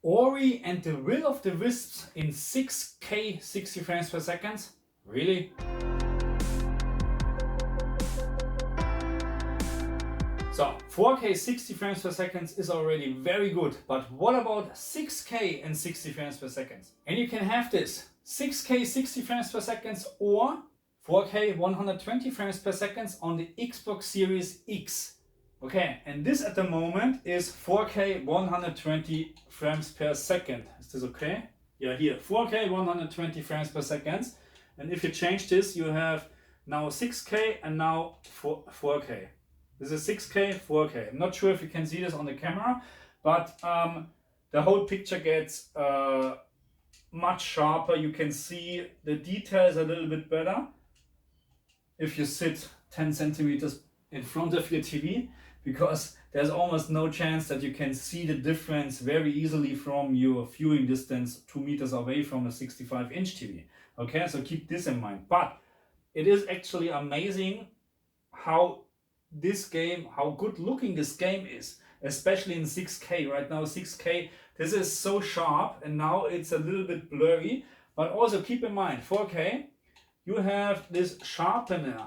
Ori and the Will of the Wisps in 6K 60 frames per second? Really? So 4K 60 frames per second is already very good, but what about 6K and 60 frames per second? And you can have this 6K 60 frames per second or 4K 120 frames per second on the Xbox Series X. Okay, and this at the moment is 4K 120 frames per second. Is this okay? Yeah, here, 4K 120 frames per second. And if you change this, you have now 6K and now 4K. This is 6K, 4K. I'm not sure if you can see this on the camera, but the whole picture gets much sharper. You can see the details a little bit better if you sit 10 centimeters in front of your TV, because there's almost no chance that you can see the difference very easily from your viewing distance 2 meters away from a 65-inch TV. Okay, so keep this in mind. But it is actually amazing how good looking this game is, especially in 6K. Right now 6K, this is so sharp, and now it's a little bit blurry. But also keep in mind, 4K, you have this sharpener.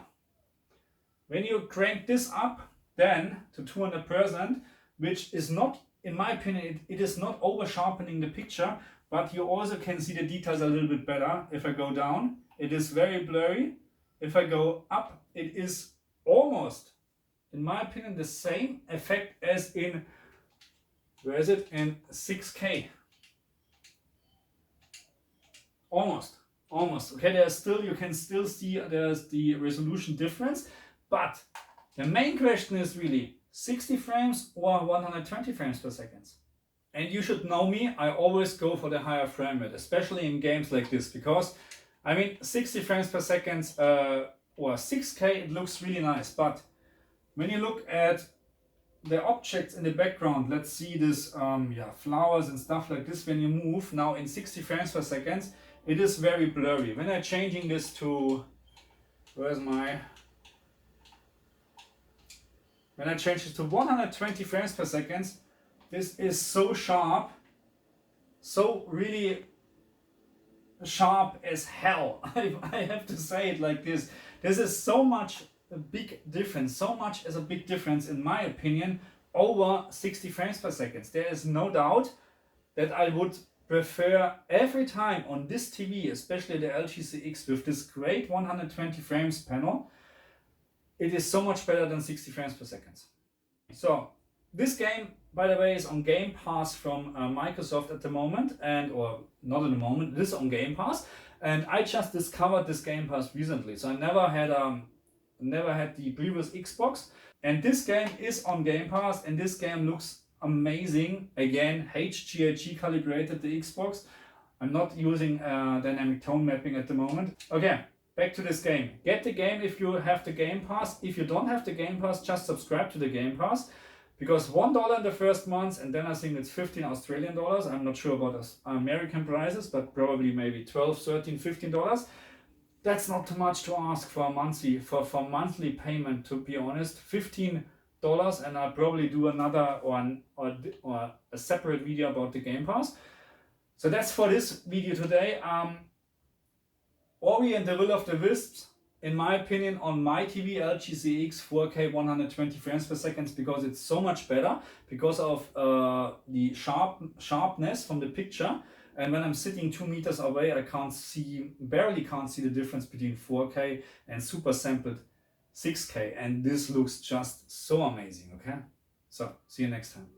When you crank this up then to 200%, which is not, in my opinion, it is not over sharpening the picture, but you also can see the details a little bit better. If I go down, it is very blurry. If I go up, it is almost, in my opinion, the same effect as in, where is it, in 6K. Almost. Okay, there's still, you can still see there's the resolution difference, but the main question is really 60 frames or 120 frames per second. And you should know me, I always go for the higher frame rate, especially in games like this, because I mean 60 frames per second or 6K, it looks really nice, but when you look at the objects in the background, let's see this flowers and stuff like this, when you move now in 60 frames per second, it is very blurry. When I'm changing this to, when I change it to 120 frames per second, this is so sharp, so really sharp as hell. I have to say it like this. This is so much a big difference, in my opinion, over 60 frames per second. There is no doubt that I would prefer every time on this TV, especially the LG CX with this great 120 frames panel, it is so much better than 60 frames per second. So this game, by the way, is on Game Pass from Microsoft at the moment, or not at the moment, it is on Game Pass, and I just discovered this Game Pass recently. So I never had the previous Xbox, and this game is on Game Pass, and this game looks amazing. Again, HGHG calibrated the Xbox. I'm not using dynamic tone mapping at the moment. Okay, back to this game. Get the game if you have the Game Pass. If you don't have the Game Pass, just subscribe to the Game Pass, because $1 in the first month, and then I think it's 15 Australian dollars. I'm not sure about American prices, but probably maybe 12, 13, $15. That's not too much to ask for a monthly payment, to be honest. $15, and I'll probably do another or a separate video about the Game Pass. So that's for this video today. Ori and the Will of the Wisps, in my opinion, on my TV LG CX 4K 120 frames per second, because it's so much better because of the sharpness from the picture. And when I'm sitting 2 meters away, I barely can't see the difference between 4K and super sampled 6K. And this looks just so amazing, okay? So, see you next time.